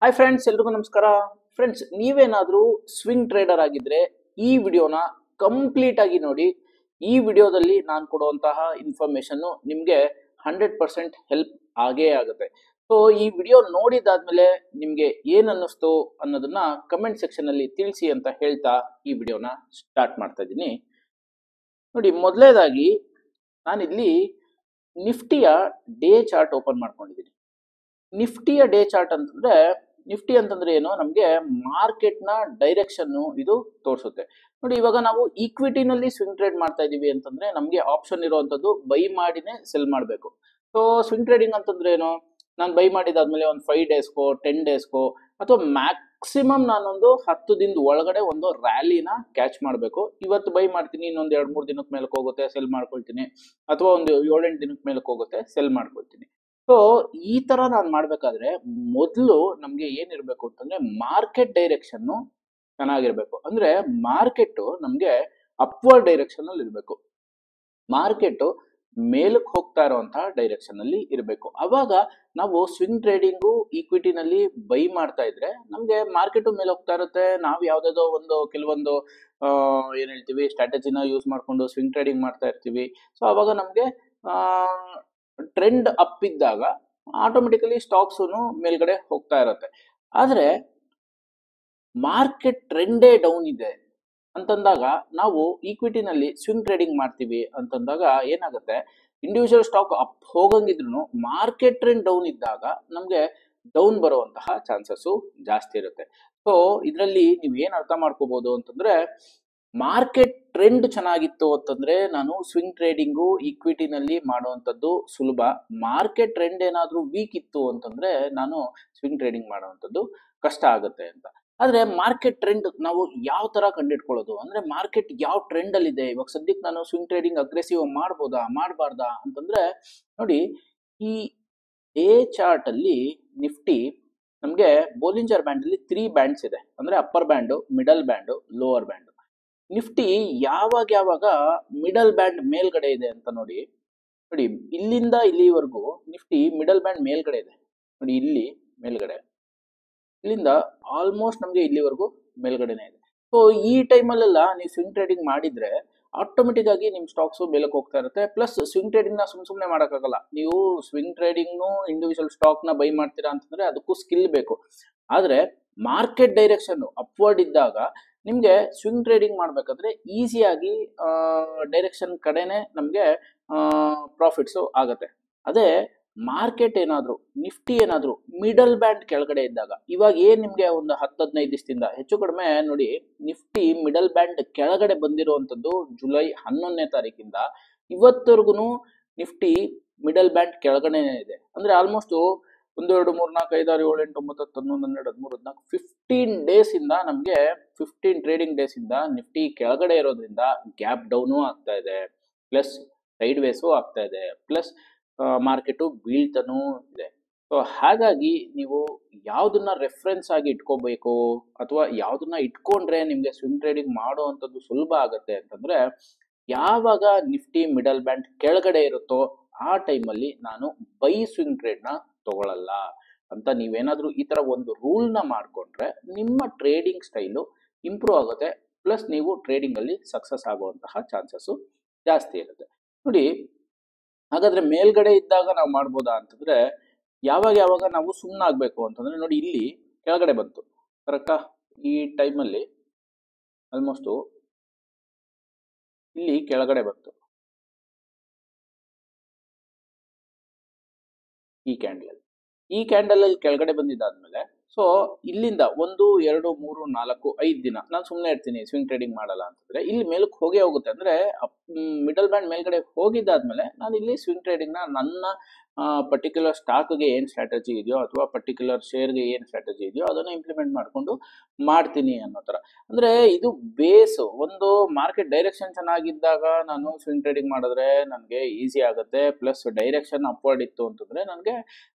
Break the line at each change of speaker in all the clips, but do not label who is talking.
Hi friends, ಎಲ್ರಿಗೂ ನಮಸ್ಕಾರ. Friends, ನೀವೇನಾದರೂ ಸ್ವಿಂಗ್ ಟ್ರೇಡರ್ ಆಗಿದ್ರೆ ಈ ವಿಡಿಯೋನ ಕಂಪ್ಲೀಟ್ ಆಗಿ ನೋಡಿ. ಈ ವಿಡಿಯೋದಲ್ಲಿ ನಾನು ಕೊಡುವಂತಹ ಇನ್ಫಾರ್ಮೇಶನ್ ನಿಮಗೆ 100% ಹೆಲ್ಪ್ ಆಗೇ ಆಗುತ್ತೆ. ಸೊ ಈ ವಿಡಿಯೋ ನೋಡಿದಾದ್ಮೇಲೆ ನಿಮಗೆ ಏನು ಅನ್ನಿಸ್ತು ಅನ್ನೋದನ್ನ ಕಮೆಂಟ್ ಸೆಕ್ಷನ್ ಅಲ್ಲಿ ತಿಳಿಸಿ ಅಂತ ಹೇಳ್ತಾ ಈ ವಿಡಿಯೋನ ಸ್ಟಾರ್ಟ್ ಮಾಡ್ತಾ ಇದ್ದೀನಿ. ನೋಡಿ, ಮೊದಲನೇದಾಗಿ ನಾನಿಲ್ಲಿ ನಿಫ್ಟಿಯ ಡೇ ಚಾರ್ಟ್ ಓಪನ್ ಮಾಡ್ಕೊಂಡಿದ್ದೀನಿ. ನಿಫ್ಟಿಯ ಡೇ ಚಾರ್ಟ್ ಅಂತಂದ್ರೆ ನಿಫ್ಟಿ ಅಂತಂದ್ರೆ ಏನು, ನಮಗೆ ಮಾರ್ಕೆಟ್ ನ ಡೈರೆಕ್ಷನ್ ಇದು ತೋರಿಸುತ್ತೆ. ನೋಡಿ, ಇವಾಗ ನಾವು ಈಕ್ವಿಟಿನಲ್ಲಿ ಸ್ವಿಂಗ್ ಟ್ರೇಡ್ ಮಾಡ್ತಾ ಇದೀವಿ ಅಂತಂದ್ರೆ ನಮಗೆ ಆಪ್ಷನ್ ಇರುವಂತದ್ದು ಬೈ ಮಾಡಿನೇ ಸೆಲ್ ಮಾಡಬೇಕು. ಸೊ ಸ್ವಿಂಗ್ ಟ್ರೇಡಿಂಗ್ ಅಂತಂದ್ರೆ ಏನು, ನಾನು ಬೈ ಮಾಡಿದಾದ್ಮೇಲೆ ಒಂದು 5 ಡೇಸ್ಗೋ 10 ಡೇಸ್ಗೋ ಅಥವಾ ಮ್ಯಾಕ್ಸಿಮಮ್ ನಾನೊಂದು 10 ದಿನದ ಒಳಗಡೆ ಒಂದು ರ್ಯಾಲಿನ ಕ್ಯಾಚ್ ಮಾಡಬೇಕು. ಇವತ್ತು ಬೈ ಮಾಡ್ತೀನಿ, ಇನ್ನೊಂದು 2-3 ದಿನಕ್ಕೆ ಮೇಲಕ್ಕೆ ಹೋಗುತ್ತೆ ಸೆಲ್ ಮಾಡ್ಕೊಳ್ತೀನಿ, ಅಥವಾ ಒಂದು 7-8 ದಿನಕ್ಕೆ ಮೇಲಕ್ಕೆ ಹೋಗುತ್ತೆ ಸೆಲ್ ಮಾಡ್ಕೊಳ್ತೀನಿ. ಸೊ ಈ ತರ ನಾನು ಮಾಡ್ಬೇಕಾದ್ರೆ ಮೊದಲು ನಮ್ಗೆ ಏನಿರ್ಬೇಕು ಅಂತಂದ್ರೆ ಮಾರ್ಕೆಟ್ ಡೈರೆಕ್ಷನ್ ಚೆನ್ನಾಗಿರ್ಬೇಕು. ಅಂದ್ರೆ ಮಾರ್ಕೆಟ್ ನಮ್ಗೆ ಅಪ್ವರ್ಡ್ ಡೈರೆಕ್ಷನ್ ಅಲ್ಲಿ ಇರಬೇಕು. ಮಾರ್ಕೆಟ್ ಮೇಲಕ್ಕೆ ಹೋಗ್ತಾ ಇರುವಂತಹ ಡೈರೆಕ್ಷನ್ ಅಲ್ಲಿ ಇರಬೇಕು. ಅವಾಗ ನಾವು ಸ್ವಿಂಗ್ ಟ್ರೇಡಿಂಗು ಈಕ್ವಿಟಿನಲ್ಲಿ ಬೈ ಮಾಡ್ತಾ ಇದ್ರೆ ನಮ್ಗೆ ಮಾರ್ಕೆಟ್ ಮೇಲೆ ಹೋಗ್ತಾ ಇರುತ್ತೆ. ನಾವು ಯಾವ್ದಾದೋ ಒಂದು ಕೆಲವೊಂದು ಏನ್ ಹೇಳ್ತೀವಿ ಸ್ಟ್ರಾಟಜಿನ ಯೂಸ್ ಮಾಡ್ಕೊಂಡು ಸ್ವಿಂಗ್ ಟ್ರೇಡಿಂಗ್ ಮಾಡ್ತಾ ಇರ್ತೀವಿ. ಸೊ ಅವಾಗ ನಮ್ಗೆ ಟ್ರೆಂಡ್ ಅಪ್ ಇದ್ದಾಗ ಆಟೋಮೆಟಿಕಲಿ ಸ್ಟಾಕ್ಸ್ ಮೇಲ್ಗಡೆ ಹೋಗ್ತಾ ಇರುತ್ತೆ. ಆದ್ರೆ ಮಾರ್ಕೆಟ್ ಟ್ರೆಂಡೇ ಡೌನ್ ಇದೆ ಅಂತಂದಾಗ ನಾವು ಈಕ್ವಿಟಿನಲ್ಲಿ ಸ್ವಿಂಗ್ ಟ್ರೇಡಿಂಗ್ ಮಾಡ್ತೀವಿ ಅಂತಂದಾಗ ಏನಾಗುತ್ತೆ, ಇಂಡಿವಿಜುವಲ್ ಸ್ಟಾಕ್ ಅಪ್ ಹೋಗಂಗಿದ್ರು ಮಾರ್ಕೆಟ್ ಟ್ರೆಂಡ್ ಡೌನ್ ಇದ್ದಾಗ ನಮ್ಗೆ ಡೌನ್ ಬರುವಂತಹ ಚಾನ್ಸಸ್ ಜಾಸ್ತಿ ಇರುತ್ತೆ. ಸೊ ಇದರಲ್ಲಿ ನೀವು ಏನ್ ಅರ್ಥ ಮಾಡ್ಕೋಬಹುದು ಅಂತಂದ್ರೆ, ಮಾರ್ಕೆಟ್ ಟ್ರೆಂಡ್ ಚೆನ್ನಾಗಿತ್ತು ಅಂತಂದ್ರೆ ನಾನು ಸ್ವಿಂಗ್ ಟ್ರೇಡಿಂಗು ಈಕ್ವಿಟಿನಲ್ಲಿ ಮಾಡುವಂಥದ್ದು ಸುಲಭ. ಮಾರ್ಕೆಟ್ ಟ್ರೆಂಡ್ ಏನಾದ್ರೂ ವೀಕ್ ಇತ್ತು ಅಂತಂದ್ರೆ ನಾನು ಸ್ವಿಂಗ್ ಟ್ರೇಡಿಂಗ್ ಮಾಡುವಂಥದ್ದು ಕಷ್ಟ ಆಗುತ್ತೆ ಅಂತ. ಆದ್ರೆ ಮಾರ್ಕೆಟ್ ಟ್ರೆಂಡ್ ನಾವು ಯಾವ ತರ ಕಂಡಿಡ್ಕೊಳ್ಳೋದು ಅಂದ್ರೆ, ಮಾರ್ಕೆಟ್ ಯಾವ ಟ್ರೆಂಡ್ ಅಲ್ಲಿ ಇದೆ, ಇವಾಗ ಸದ್ಯಕ್ಕೆ ನಾನು ಸ್ವಿಂಗ್ ಟ್ರೇಡಿಂಗ್ ಅಗ್ರೆಸಿವ್ ಮಾಡ್ಬೋದಾ ಮಾಡಬಾರ್ದಾ ಅಂತಂದ್ರೆ, ನೋಡಿ ಈ ಡೇ ಚಾರ್ಟ್ ಅಲ್ಲಿ ನಿಫ್ಟಿ ನಮ್ಗೆ ಬೋಲಿಂಜರ್ ಬ್ಯಾಂಡ್ ಅಲ್ಲಿ 3 ಬ್ಯಾಂಡ್ಸ್ ಇದೆ. ಅಂದ್ರೆ upper band, middle band, lower band. Nifty ಯಾವಾಗ ಮಿಡಲ್ ಬ್ಯಾಂಡ್ ಮೇಲ್ಗಡೆ ಇದೆ ಅಂತ ನೋಡಿ. ನೋಡಿ, ಇಲ್ಲಿಂದ ಇಲ್ಲಿವರೆಗೂ ನಿಫ್ಟಿ ಮಿಡಲ್ ಬ್ಯಾಂಡ್ ಮೇಲ್ಗಡೆ ಇದೆ. ನೋಡಿ ಇಲ್ಲಿ ಮೇಲ್ಗಡೆ, ಇಲ್ಲಿಂದ ಆಲ್ಮೋಸ್ಟ್ ನಮಗೆ ಇಲ್ಲಿವರೆಗೂ ಮೇಲ್ಗಡೆನೆ ಇದೆ. ಸೊ ಈ ಟೈಮಲ್ಲೆಲ್ಲ ನೀವು ಸ್ವಿಂಗ್ ಟ್ರೇಡಿಂಗ್ ಮಾಡಿದ್ರೆ ಆಟೋಮೆಟಿಕ್ ಆಗಿ ನಿಮ್ ಸ್ಟಾಕ್ಸ್ ಮೇಲಕ್ಕೆ ಹೋಗ್ತಾ ಇರುತ್ತೆ. ಪ್ಲಸ್ ಸ್ವಿಂಗ್ ಟ್ರೇಡಿಂಗ್ ನ ಸುಮ್ಮನೆ ಮಾಡೋಕ್ಕಾಗಲ್ಲ. ನೀವು ಸ್ವಿಂಗ್ ಟ್ರೇಡಿಂಗ್ ಇಂಡಿವಿಜುವಲ್ ಸ್ಟಾಕ್ ನ ಬೈ ಮಾಡ್ತೀರಾ ಅಂತಂದ್ರೆ ಅದಕ್ಕೂ ಸ್ಕಿಲ್ ಬೇಕು. ಆದ್ರೆ ಮಾರ್ಕೆಟ್ ಡೈರೆಕ್ಷನ್ ಅಪ್ವರ್ಡ್ ಇದ್ದಾಗ ನಿಮ್ಗೆ ಸ್ವಿಂಗ್ ಟ್ರೇಡಿಂಗ್ ಮಾಡ್ಬೇಕಾದ್ರೆ ಈಸಿಯಾಗಿ ಡೈರೆಕ್ಷನ್ ಕಡೆನೆ ನಮ್ಗೆ ಪ್ರಾಫಿಟ್ಸ್ ಆಗತ್ತೆ. ಅದೇ ಮಾರ್ಕೆಟ್ ಏನಾದ್ರು ನಿಫ್ಟಿ ಏನಾದ್ರು ಮಿಡಲ್ ಬ್ಯಾಂಡ್ ಕೆಳಗಡೆ ಇದ್ದಾಗ, ಇವಾಗ ಏನ್ ನಿಮ್ಗೆ ಒಂದು 10-15 ದಿವಸದಿಂದ ಹೆಚ್ಚು ಕಡಿಮೆ ನೋಡಿ ನಿಫ್ಟಿ ಮಿಡಲ್ ಬ್ಯಾಂಡ್ ಕೆಳಗಡೆ ಬಂದಿರುವಂತದ್ದು ಜುಲೈ 11ನೇ ತಾರೀಕಿಂದ ಇವತ್ತವರೆಗೂ ನಿಫ್ಟಿ ಮಿಡಲ್ ಬ್ಯಾಂಡ್ ಕೆಳಗಡೆ ಇದೆ. ಅಂದ್ರೆ ಆಲ್ಮೋಸ್ಟ್ 1 2 3 4 5 6 7 8 9 10 11 12 13 14 15 ಡೇಸ್ ಇಂದ ನಮ್ಗೆ 15 ಟ್ರೇಡಿಂಗ್ ಡೇಸ್ ಇಂದ ನಿಫ್ಟಿ ಕೆಳಗಡೆ ಇರೋದ್ರಿಂದ ಗ್ಯಾಪ್ ಡೌನು ಆಗ್ತಾ ಇದೆ, ಪ್ಲಸ್ ಸೈಡ್ ವೇಸು ಆಗ್ತಾ ಇದೆ, ಪ್ಲಸ್ ಮಾರ್ಕೆಟು ಬೀಳ್ತಾನೂ ಇದೆ. ಸೊ ಹಾಗಾಗಿ ನೀವು ಯಾವ್ದನ್ನ ರೆಫರೆನ್ಸ್ ಆಗಿ ಇಟ್ಕೋಬೇಕು ಅಥವಾ ಯಾವ್ದನ್ನ ಇಟ್ಕೊಂಡ್ರೆ ನಿಮ್ಗೆ ಸ್ವಿಂಗ್ ಟ್ರೇಡಿಂಗ್ ಮಾಡುವಂಥದ್ದು ಸುಲಭ ಆಗುತ್ತೆ ಅಂತಂದ್ರೆ, ಯಾವಾಗ ನಿಫ್ಟಿ ಮಿಡಲ್ ಬ್ಯಾಂಡ್ ಕೆಳಗಡೆ ಇರುತ್ತೋ ಆ ಟೈಮಲ್ಲಿ ನಾನು ಬೈ ಸ್ವಿಂಗ್ ಟ್ರೇಡ್ ನ ತಗೊಳ್ಳಲ್ಲ ಅಂತ ನೀವೇನಾದ್ರೂ ಈ ತರ ಒಂದು ರೂಲ್ ನ ಮಾಡ್ಕೊಂಡ್ರೆ ನಿಮ್ಮ ಟ್ರೇಡಿಂಗ್ ಸ್ಟೈಲು ಇಂಪ್ರೂವ್ ಆಗುತ್ತೆ. ಪ್ಲಸ್ ನೀವು ಟ್ರೇಡಿಂಗ್ ಅಲ್ಲಿ ಸಕ್ಸಸ್ ಆಗುವಂತಹ ಚಾನ್ಸಸ್ ಜಾಸ್ತಿ ಇರುತ್ತೆ. ನೋಡಿ, ಹಾಗಾದ್ರೆ ಮೇಲ್ಗಡೆ ಇದ್ದಾಗ ನಾವು ಮಾಡ್ಬೋದಾ ಅಂತಂದ್ರೆ, ಯಾವಾಗ ನಾವು ಸುಮ್ಮನಾಗಬೇಕು ಅಂತಂದ್ರೆ, ನೋಡಿ ಇಲ್ಲಿ ಕೆಳಗಡೆ ಬಂತು ಕರೆಕ್ಟಾ. ಈ ಟೈಮಲ್ಲಿ ಆಲ್ಮೋಸ್ಟ್ ಇಲ್ಲಿ ಕೆಳಗಡೆ ಬಂತು ಈ ಕ್ಯಾಂಡಲ್ ಅಲ್ಲಿ ಕೆಳಗಡೆ ಬಂದಿದ್ದಾದ್ಮೇಲೆ, ಸೊ ಇಲ್ಲಿಂದ 1 2 3 4 5 ದಿನ ನಾನು ಸುಮ್ಮನೆ ಇರ್ತೀನಿ, ಸ್ವಿಂಗ್ ಟ್ರೇಡಿಂಗ್ ಮಾಡಲ್ಲ ಅಂತಂದ್ರೆ ಇಲ್ಲಿ ಮೇಲಕ್ಕೆ ಹೋಗೇ ಹೋಗುತ್ತೆ. ಅಂದ್ರೆ ಮಿಡಲ್ ಬ್ಯಾಂಡ್ ಮೇಲ್ಗಡೆ ಹೋಗಿದ್ದಾದ್ಮೇಲೆ ನಾನು ಇಲ್ಲಿ ಸ್ವಿಂಗ್ ಟ್ರೇಡಿಂಗ್ ನ ನನ್ನ ಪರ್ಟಿಕ್ಯುಲರ್ ಸ್ಟಾಕ್ಗೆ ಏನ್ ಸ್ಟ್ರಾಟಜಿ ಇದೆಯೋ ಅಥವಾ ಪರ್ಟಿಕ್ಯುಲರ್ ಶೇರ್ಗೆ ಏನ್ ಸ್ಟ್ರಾಟಜಿ ಇದೆಯೋ ಅದನ್ನ ಇಂಪ್ಲಿಮೆಂಟ್ ಮಾಡ್ಕೊಂಡು ಮಾಡ್ತೀನಿ ಅನ್ನೋ ತರ. ಅಂದ್ರೆ ಇದು ಬೇಸ್. ಒಂದು ಮಾರ್ಕೆಟ್ ಡೈರೆಕ್ಷನ್ ಚೆನ್ನಾಗಿದ್ದಾಗ ನಾನು ಸ್ವಿಂಗ್ ಟ್ರೇಡಿಂಗ್ ಮಾಡಿದ್ರೆ ನನಗೆ ಈಸಿ ಆಗುತ್ತೆ. ಪ್ಲಸ್ ಡೈರೆಕ್ಷನ್ ಅಪ್ವರ್ಡ್ ಇತ್ತು ಅಂತಂದ್ರೆ ನನಗೆ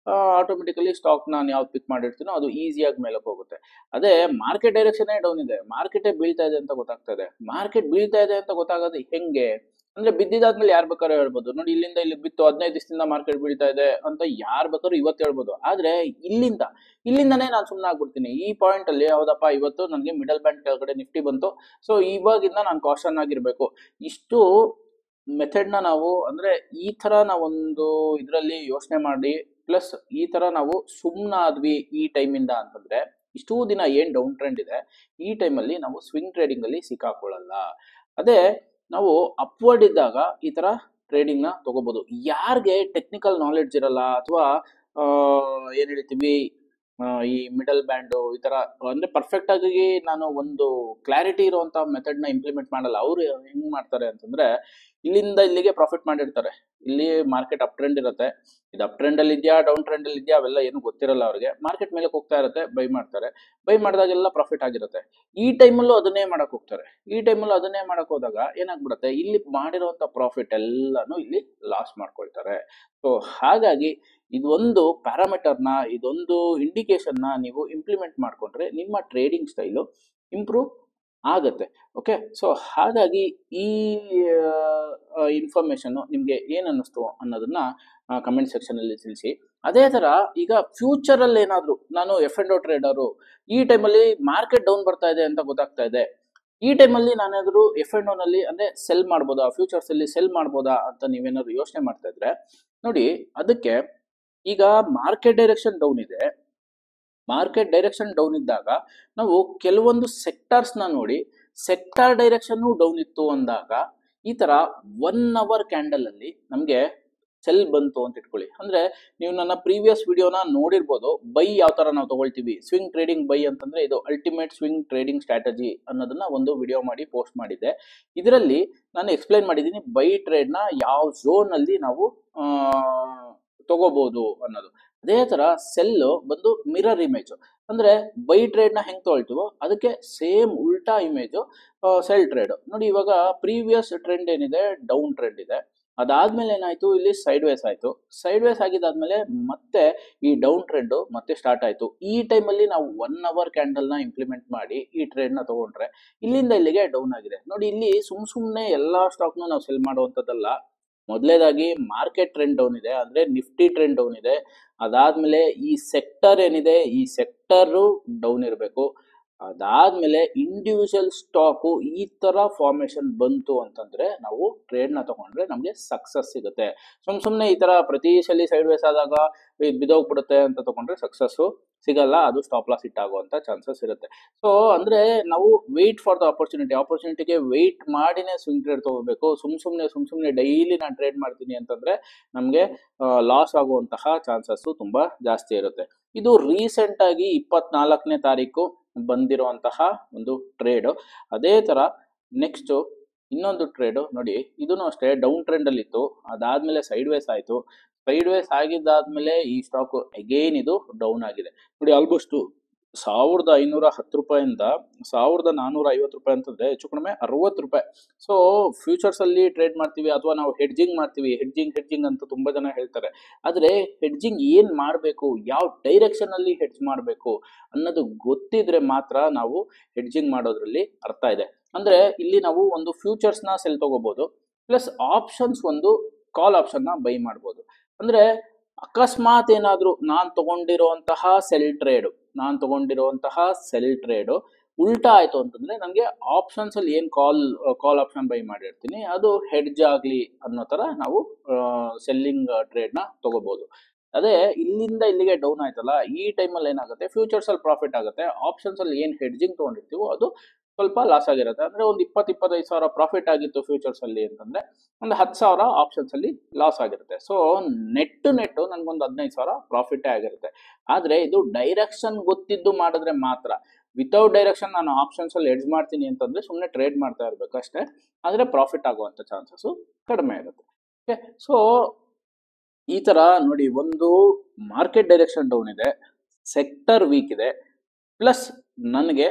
ಆಟೋಮೆಟಿಕಲಿ ಸ್ಟಾಕ್ ನಾನು ಯಾವ್ದು ಪಿಕ್ ಮಾಡಿರ್ತೀನೋ ಅದು ಈಸಿಯಾಗಿ ಮೇಲಕ್ಕೆ ಹೋಗುತ್ತೆ. ಅದೇ ಮಾರ್ಕೆಟ್ ಡೈರೆಕ್ಷನ್ ಡೌನ್ ಇದೆ, ಮಾರ್ಕೆಟೇ ಬೀಳ್ತಾ ಇದೆ ಅಂತ ಗೊತ್ತಾಗ್ತಾ ಇದೆ. ಮಾರ್ಕೆಟ್ ಬೀಳ್ತಾ ಇದೆ ಅಂತ ಗೊತ್ತಾಗೋದು ಹೆಂಗೆ, ಅಂದ್ರೆ ಬಿದ್ದಿದಾದ್ಮೇಲೆ ಯಾರು ಬೇಕಾದ್ರೂ ಹೇಳ್ಬೋದು, ನೋಡಿ ಇಲ್ಲಿಂದ ಇಲ್ಲಿ ಬಿತ್ತು 15 ದಿವಸದಿಂದ ಮಾರ್ಕೆಟ್ ಬೀಳ್ತಾ ಇದೆ ಅಂತ ಯಾರು ಬೇಕಾದ್ರೂ ಇವತ್ತು ಹೇಳ್ಬೋದು. ಆದ್ರೆ ಇಲ್ಲಿಂದನೇ ನಾನು ಸುಮ್ಮನೆ ಆಗ್ಬಿಡ್ತೀನಿ. ಈ ಪಾಯಿಂಟ್ ಅಲ್ಲಿ ಹೌದಪ್ಪ ಇವತ್ತು ನನಗೆ ಮಿಡಲ್ ಬ್ಯಾಂಡ್ ಕೆಳಗಡೆ ನಿಫ್ಟಿ ಬಂತು, ಸೊ ಇವಾಗಿಂದ ನಾನು ಕಾಷನ್ ಆಗಿರ್ಬೇಕು. ಇಷ್ಟು ಮೆಥಡ್ನ ನಾವು ಅಂದ್ರೆ ಈ ತರ ನಾವೊಂದು ಇದರಲ್ಲಿ ಯೋಚನೆ ಮಾಡಿ ಪ್ಲಸ್ ಈ ತರ ನಾವು ಸುಮ್ಮನಾದ್ವಿ ಈ ಟೈಮಿಂದ ಅಂತಂದ್ರೆ ಇಷ್ಟೂ ದಿನ ಏನ್ ಡೌನ್ ಟ್ರೆಂಡ್ ಇದೆ ಈ ಟೈಮಲ್ಲಿ ನಾವು ಸ್ವಿಂಗ್ ಟ್ರೇಡಿಂಗ್ ಅಲ್ಲಿ ಸಿಕ್ಕಾಕೊಳ್ಳಲ್ಲ. ಅದೇ ನಾವು ಅಪ್ವರ್ಡ್ ಇದ್ದಾಗ ಈ ತರ ಟ್ರೇಡಿಂಗ್ ನ ತಗೋಬಹುದು. ಯಾರಿಗೆ ಟೆಕ್ನಿಕಲ್ ನಾಲೆಡ್ಜ್ ಇರಲ್ಲ ಅಥವಾ ಏನ್ ಹೇಳ್ತೀವಿ ಈ ಮಿಡಲ್ ಬ್ಯಾಂಡು ಈ ತರ ಅಂದ್ರೆ ಪರ್ಫೆಕ್ಟ್ ಆಗಿ ನಾನು ಒಂದು ಕ್ಲಾರಿಟಿ ಇರುವಂತ ಮೆಥಡ್ ನ ಇಂಪ್ಲಿಮೆಂಟ್ ಮಾಡಲ್ಲ. ಅವ್ರು ಹೆಂಗ್ ಮಾಡ್ತಾರೆ ಅಂತಂದ್ರೆ ಇಲ್ಲಿಂದ ಇಲ್ಲಿಗೆ ಪ್ರಾಫಿಟ್ ಮಾಡಿರ್ತಾರೆ. ಇಲ್ಲಿ ಮಾರ್ಕೆಟ್ ಅಪ್ ಟ್ರೆಂಡ್ ಇರುತ್ತೆ, ಇದು ಅಪ್ ಟ್ರೆಂಡ್ ಅಲ್ಲಿ ಇದೆಯಾ ಡೌನ್ ಟ್ರೆಂಡ್ ಅಲ್ಲಿ ಇದೆಯಾ ಅವೆಲ್ಲ ಏನು ಗೊತ್ತಿರಲ್ಲ ಅವ್ರಿಗೆ. ಮಾರ್ಕೆಟ್ ಮೇಲೆ ಹೋಗ್ತಾ ಇರುತ್ತೆ, ಬೈ ಮಾಡ್ತಾರೆ, ಬೈ ಮಾಡಿದಾಗೆಲ್ಲ ಪ್ರಾಫಿಟ್ ಆಗಿರುತ್ತೆ. ಈ ಟೈಮಲ್ಲೂ ಅದನ್ನೇ ಮಾಡಕ್ ಹೋಗ್ತಾರೆ. ಈ ಟೈಮಲ್ಲೂ ಅದನ್ನೇ ಮಾಡಕ್ ಹೋದಾಗ ಏನಾಗ್ಬಿಡುತ್ತೆ, ಇಲ್ಲಿ ಮಾಡಿರುವಂತ ಪ್ರಾಫಿಟ್ ಎಲ್ಲಾನು ಇಲ್ಲಿ ಲಾಸ್ ಮಾಡ್ಕೊಳ್ತಾರೆ. ಸೊ ಹಾಗಾಗಿ ಇದೊಂದು ಪ್ಯಾರಾಮೀಟರ್ನ ಇದೊಂದು ಇಂಡಿಕೇಶನ್ನ ನೀವು ಇಂಪ್ಲಿಮೆಂಟ್ ಮಾಡ್ಕೊಂಡ್ರೆ ನಿಮ್ಮ ಟ್ರೇಡಿಂಗ್ ಸ್ಟೈಲು ಇಂಪ್ರೂವ್ ಆಗತ್ತೆ. ಓಕೆ, ಸೊ ಹಾಗಾಗಿ ಈ ಇನ್ಫಾರ್ಮೇಶನ್ ನಿಮ್ಗೆ ಏನ್ ಅನ್ನಿಸ್ತು ಅನ್ನೋದನ್ನ ಕಮೆಂಟ್ ಸೆಕ್ಷನ್ ಅಲ್ಲಿ ತಿಳಿಸಿ. ಅದೇ ತರ ಈಗ ಫ್ಯೂಚರ್ ಅಲ್ಲಿ ಏನಾದ್ರು ನಾನು F&O ಟ್ರೇಡರು ಈ ಟೈಮಲ್ಲಿ ಮಾರ್ಕೆಟ್ ಡೌನ್ ಬರ್ತಾ ಇದೆ ಅಂತ ಗೊತ್ತಾಗ್ತಾ ಇದೆ, ಈ ಟೈಮಲ್ಲಿ ನಾನೇನಾದ್ರು F&O ನಲ್ಲಿ ಅಂದ್ರೆ ಸೆಲ್ ಮಾಡ್ಬೋದಾ, ಫ್ಯೂಚರ್ಸ್ ಅಲ್ಲಿ ಸೆಲ್ ಮಾಡ್ಬೋದಾ ಅಂತ ನೀವೇನಾದ್ರು ಯೋಚನೆ ಮಾಡ್ತಾ ಇದ್ರೆ ನೋಡಿ, ಅದಕ್ಕೆ ಈಗ ಮಾರ್ಕೆಟ್ ಡೈರೆಕ್ಷನ್ ಡೌನ್ ಇದೆ. ಮಾರ್ಕೆಟ್ ಡೈರೆಕ್ಷನ್ ಡೌನ್ ಇದ್ದಾಗ ನಾವು ಕೆಲವೊಂದು ಸೆಕ್ಟರ್ಸ್ ನ ನೋಡಿ, ಸೆಕ್ಟರ್ ಡೈರೆಕ್ಷನ್ ಡೌನ್ ಇತ್ತು ಅಂದಾಗ ಈ ತರ 1 hour ಕ್ಯಾಂಡಲ್ ಅಲ್ಲಿ ನಮ್ಗೆ ಸೆಲ್ ಬಂತು ಅಂತ ಇಟ್ಕೊಳ್ಳಿ. ಅಂದ್ರೆ ನೀವು ನನ್ನ ಪ್ರೀವಿಯಸ್ ವಿಡಿಯೋನ ನೋಡಿರ್ಬೋದು, ಬೈ ಯಾವ ತರ ನಾವು ತಗೊಳ್ತೀವಿ, ಸ್ವಿಂಗ್ ಟ್ರೇಡಿಂಗ್ ಬೈ ಅಂತಂದ್ರೆ ಇದು ಅಲ್ಟಿಮೇಟ್ ಸ್ವಿಂಗ್ ಟ್ರೇಡಿಂಗ್ ಸ್ಟ್ರಾಟಜಿ ಅನ್ನೋದನ್ನ ಒಂದು ವಿಡಿಯೋ ಮಾಡಿ ಪೋಸ್ಟ್ ಮಾಡಿದ್ದೆ. ಇದರಲ್ಲಿ ನಾನು ಎಕ್ಸ್ಪ್ಲೈನ್ ಮಾಡಿದ್ದೀನಿ ಬೈ ಟ್ರೇಡ್ ನ ಯಾವ ಝೋನ್ ಅಲ್ಲಿ ನಾವು ತಗೋಬಹುದು ಅನ್ನೋದು. ಅದೇ ತರ ಸೆಲ್ ಬಂದು ಮಿರರ್ ಇಮೇಜ್, ಅಂದ್ರೆ ಬೈ ಟ್ರೇಡ್ ನ ಹೆಂಗ್ ತಗೊಳ್ತೀವೋ ಅದಕ್ಕೆ ಸೇಮ್ ಉಲ್ಟಾ ಇಮೇಜ್ ಸೆಲ್ ಟ್ರೇಡ್. ನೋಡಿ ಇವಾಗ ಪ್ರೀವಿಯಸ್ ಟ್ರೆಂಡ್ ಏನಿದೆ ಡೌನ್ ಟ್ರೆಂಡ್ ಇದೆ, ಅದಾದ್ಮೇಲೆ ಏನಾಯ್ತು ಇಲ್ಲಿ ಸೈಡ್ ವೇಸ್ ಆಯ್ತು, ಸೈಡ್ ವೇಸ್ ಆಗಿದ್ದಾದ್ಮೇಲೆ ಮತ್ತೆ ಈ ಡೌನ್ ಟ್ರೆಂಡ್ ಮತ್ತೆ ಸ್ಟಾರ್ಟ್ ಆಯ್ತು. ಈ ಟೈಮಲ್ಲಿ ನಾವು 1 hour ಕ್ಯಾಂಡಲ್ ನ ಇಂಪ್ಲಿಮೆಂಟ್ ಮಾಡಿ ಈ ಟ್ರೇಡ್ ನ ತಗೊಂಡ್ರೆ ಇಲ್ಲಿಂದ ಇಲ್ಲಿಗೆ ಡೌನ್ ಆಗಿದೆ. ನೋಡಿ ಇಲ್ಲಿ ಸುಮ್ನೆ ಎಲ್ಲಾ ಸ್ಟಾಕ್ ನಾವು ಸೆಲ್ ಮಾಡುವಂತದ್ದಲ್ಲ. ಮೊದಲೇದಾಗಿ ಮಾರ್ಕೆಟ್ ಟ್ರೆಂಡ್ ಡೌನ್ ಇದೆ, ಅಂದ್ರೆ ನಿಫ್ಟಿ ಟ್ರೆಂಡ್ ಡೌನ್ ಇದೆ. ಅದಾದ್ಮೇಲೆ ಈ ಸೆಕ್ಟರ್ ಏನಿದೆ ಈ ಸೆಕ್ಟರ್ ಡೌನ್ ಇರಬೇಕು. ಅದಾದ್ಮೇಲೆ ಇಂಡಿವಿಜುವಲ್ ಸ್ಟಾಕು ಈ ತರ ಫಾರ್ಮೇಶನ್ ಬಂತು ಅಂತಂದ್ರೆ ನಾವು ಟ್ರೇಡ್ ನ ತಗೊಂಡ್ರೆ ನಮ್ಗೆ ಸಕ್ಸಸ್ ಸಿಗುತ್ತೆ. ಸುಮ್ನೆ ಈ ತರ ಪ್ರತಿ ಸಲ ಸೈಡ್ ವೇಸ್ ಆದಾಗ ಬಿದೋಗ್ಬಿಡುತ್ತೆ ಅಂತ ತಗೊಂಡ್ರೆ ಸಕ್ಸಸ್ ಸಿಗಲ್ಲ, ಅದು ಸ್ಟಾಪ್ ಲಾಸ್ ಹಿಟ್ ಆಗುವಂತ ಚಾನ್ಸಸ್ ಇರುತ್ತೆ. ಸೊ ಅಂದ್ರೆ ನಾವು ವೇಟ್ ಫಾರ್ ದ ಆಪರ್ಚುನಿಟಿಗೆ ವೇಟ್ ಮಾಡಿನೇ ಸ್ವಿಂಗ್ ಟ್ರೇಡ್ ತಗೋಬೇಕು. ಸುಮ್ನೆ ಡೈಲಿ ನಾನು ಟ್ರೇಡ್ ಮಾಡ್ತೀನಿ ಅಂತಂದ್ರೆ ನಮ್ಗೆ ಲಾಸ್ ಆಗುವಂತಹ ಚಾನ್ಸಸ್ ತುಂಬಾ ಜಾಸ್ತಿ ಇರುತ್ತೆ. ಇದು ರೀಸೆಂಟ್ ಆಗಿ 24ನೇ ತಾರೀಕು ಬಂದಿರುವಂತಹ ಒಂದು ಟ್ರೇಡ್. ಅದೇ ತರ ನೆಕ್ಸ್ಟ್ ಇನ್ನೊಂದು ಟ್ರೇಡ್ ನೋಡಿ, ಇದನ್ನು ಅಷ್ಟೇ ಡೌನ್ ಟ್ರೆಂಡ್ ಅಲ್ಲಿ ಇತ್ತು, ಅದಾದ್ಮೇಲೆ ಸೈಡ್ ವೇಸ್ ಆಯ್ತು. ಸೈಡ್ ವೇಸ್ ಆಗಿದ್ದಾದ್ಮೇಲೆ ಈ ಸ್ಟಾಕ್ ಅಗೇನ್ ಇದು ಡೌನ್ ಆಗಿದೆ. ನೋಡಿ ಆಲ್ಮೋಸ್ಟ್ 1510 ರೂಪಾಯಿಂದ 1450 ರೂಪಾಯಿ ಅಂತಂದ್ರೆ ಹೆಚ್ಚು ಕಡಿಮೆ 60 ರೂಪಾಯಿ. ಸೊ ಫ್ಯೂಚರ್ಸ್ ಅಲ್ಲಿ ಟ್ರೇಡ್ ಮಾಡ್ತೀವಿ ಅಥವಾ ನಾವು ಹೆಡ್ಜಿಂಗ್ ಮಾಡ್ತೀವಿ, ಹೆಡ್ಜಿಂಗ್ ಅಂತ ತುಂಬಾ ಜನ ಹೇಳ್ತಾರೆ. ಆದ್ರೆ ಹೆಡ್ಜಿಂಗ್ ಏನ್ ಮಾಡ್ಬೇಕು, ಯಾವ ಡೈರೆಕ್ಷನ್ ಅಲ್ಲಿ ಹೆಡ್ಜ್ ಮಾಡ್ಬೇಕು ಅನ್ನೋದು ಗೊತ್ತಿದ್ರೆ ಮಾತ್ರ ನಾವು ಹೆಡ್ಜಿಂಗ್ ಮಾಡೋದ್ರಲ್ಲಿ ಅರ್ಥ ಇದೆ. ಅಂದ್ರೆ ಇಲ್ಲಿ ನಾವು ಒಂದು ಫ್ಯೂಚರ್ಸ್ ನ ಸೆಲ್ ತಗೋಬಹುದು, ಪ್ಲಸ್ ಆಪ್ಷನ್ಸ್ ಒಂದು ಕಾಲ್ ಆಪ್ಷನ್ ನ ಬೈ ಮಾಡ್ಬೋದು. ಅಂದ್ರೆ ಅಕಸ್ಮಾತ್ ಏನಾದ್ರು ನಾನ್ ತಗೊಂಡಿರುವಂತಹ ಸೆಲ್ ಟ್ರೇಡ್ ಉಲ್ಟಾ ಆಯ್ತು ಅಂತಂದ್ರೆ ನನಗೆ ಆಪ್ಷನ್ಸ್ ಅಲ್ಲಿ ಏನ್ ಕಾಲ್ ಆಪ್ಷನ್ ಬೈ ಮಾಡಿರ್ತೀನಿ ಅದು ಹೆಡ್ಜ್ ಆಗ್ಲಿ ಅನ್ನೋ ತರ ನಾವು ಸೆಲ್ಲಿಂಗ್ ಟ್ರೇಡ್ ನ ತಗೋಬಹುದು. ಅದೇ ಇಲ್ಲಿಂದ ಇಲ್ಲಿಗೆ ಡೌನ್ ಆಯ್ತಲ್ಲ, ಈ ಟೈಮಲ್ಲಿ ಏನಾಗುತ್ತೆ ಫ್ಯೂಚರ್ಸ್ ಅಲ್ಲಿ ಪ್ರಾಫಿಟ್ ಆಗುತ್ತೆ, ಆಪ್ಷನ್ಸ್ ಅಲ್ಲಿ ಏನ್ ಹೆಡ್ಜಿಂಗ್ ತಗೊಂಡಿರ್ತೀವೋ ಅದು ಸ್ವಲ್ಪ ಲಾಸ್ ಆಗಿರುತ್ತೆ. ಅಂದ್ರೆ ಒಂದು 20-25 ಸಾವಿರ ಪ್ರಾಫಿಟ್ ಆಗಿತ್ತು ಫ್ಯೂಚರ್ಸ್ ಅಲ್ಲಿ ಅಂತಂದ್ರೆ ಒಂದು 10 ಸಾವಿರ ಆಪ್ಷನ್ಸ್ ಅಲ್ಲಿ ಲಾಸ್ ಆಗಿರುತ್ತೆ. ಸೊ ನೆಟ್ ನನ್ಗೊಂದು 15 ಸಾವಿರ ಪ್ರಾಫಿಟ್ ಆಗಿರುತ್ತೆ. ಆದ್ರೆ ಇದು ಡೈರೆಕ್ಷನ್ ಗೊತ್ತಿದ್ದು ಮಾಡಿದ್ರೆ ಮಾತ್ರ. ವಿತೌಟ್ ಡೈರೆಕ್ಷನ್ ನಾನು ಆಪ್ಷನ್ಸ್ ಅಲ್ಲಿ ಎಡ್ಜ್ ಮಾಡ್ತೀನಿ ಅಂತಂದ್ರೆ ಸುಮ್ಮನೆ ಟ್ರೇಡ್ ಮಾಡ್ತಾ ಇರ್ಬೇಕು ಅಷ್ಟೇ, ಆದ್ರೆ ಪ್ರಾಫಿಟ್ ಆಗುವಂತ ಚಾನ್ಸಸ್ ಕಡಿಮೆ ಇರುತ್ತೆ. ಓಕೆ, ಸೊ ಈ ತರ ನೋಡಿ, ಒಂದು ಮಾರ್ಕೆಟ್ ಡೈರೆಕ್ಷನ್ ಡೌನ್ ಇದೆ, ಸೆಕ್ಟರ್ ವೀಕ್ ಇದೆ, ಪ್ಲಸ್ ನನಗೆ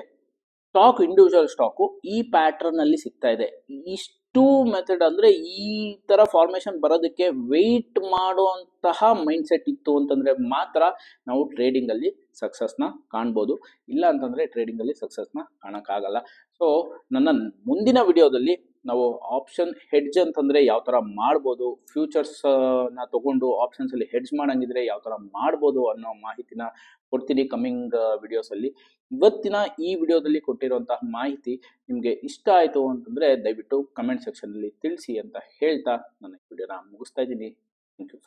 ಸ್ಟಾಕ್ ಇಂಡಿವಿಜುವಲ್ ಸ್ಟಾಕು ಈ ಪ್ಯಾಟರ್ನ್ ಅಲ್ಲಿ ಸಿಗ್ತಾ ಇದೆ. ಇಷ್ಟು ಮೆಥಡ್ ಅಂದ್ರೆ ಈ ತರ ಫಾರ್ಮೇಶನ್ ಬರೋದಕ್ಕೆ ವೆಯ್ಟ್ ಮಾಡುವಂತಹ ಮೈಂಡ್ ಸೆಟ್ ಇತ್ತು ಅಂತಂದ್ರೆ ಮಾತ್ರ ನಾವು ಟ್ರೇಡಿಂಗ್ ಅಲ್ಲಿ ಸಕ್ಸಸ್ ನ ಕಾಣ್ಬೋದು. ಇಲ್ಲ ಅಂತಂದ್ರೆ ಟ್ರೇಡಿಂಗ್ ಅಲ್ಲಿ ಸಕ್ಸಸ್ ನ ಕಾಣಕ್ಕಾಗಲ್ಲ. ಸೊ ನನ್ನ ಮುಂದಿನ ವಿಡಿಯೋದಲ್ಲಿ ನಾವು ಆಪ್ಷನ್ ಹೆಡ್ಜ್ ಅಂತಂದ್ರೆ ಯಾವ ತರ ಮಾಡ್ಬೋದು, ಫ್ಯೂಚರ್ಸ್ ನ ತಗೊಂಡು ಆಪ್ಷನ್ಸ್ ಅಲ್ಲಿ ಹೆಡ್ಜ್ ಮಾಡಂಗಿದ್ರೆ ಯಾವ ತರ ಮಾಡ್ಬೋದು ಅನ್ನೋ ಮಾಹಿತಿನ ಕೊಡ್ತೀನಿ ಕಮಿಂಗ್ ವಿಡಿಯೋಸ್ ಅಲ್ಲಿ. ಇವತ್ತಿನ ಈ ವಿಡಿಯೋದಲ್ಲಿ ಕೊಟ್ಟಿರುವಂತಹ ಮಾಹಿತಿ ನಿಮ್ಗೆ ಇಷ್ಟ ಆಯ್ತು ಅಂತಂದ್ರೆ ದಯವಿಟ್ಟು ಕಮೆಂಟ್ ಸೆಕ್ಷನ್ ಅಲ್ಲಿ ತಿಳಿಸಿ ಅಂತ ಹೇಳ್ತಾ ನನ್ನ ವಿಡಿಯೋನ ಮುಗಿಸ್ತಾ ಇದ್ದೀನಿ. Thank you.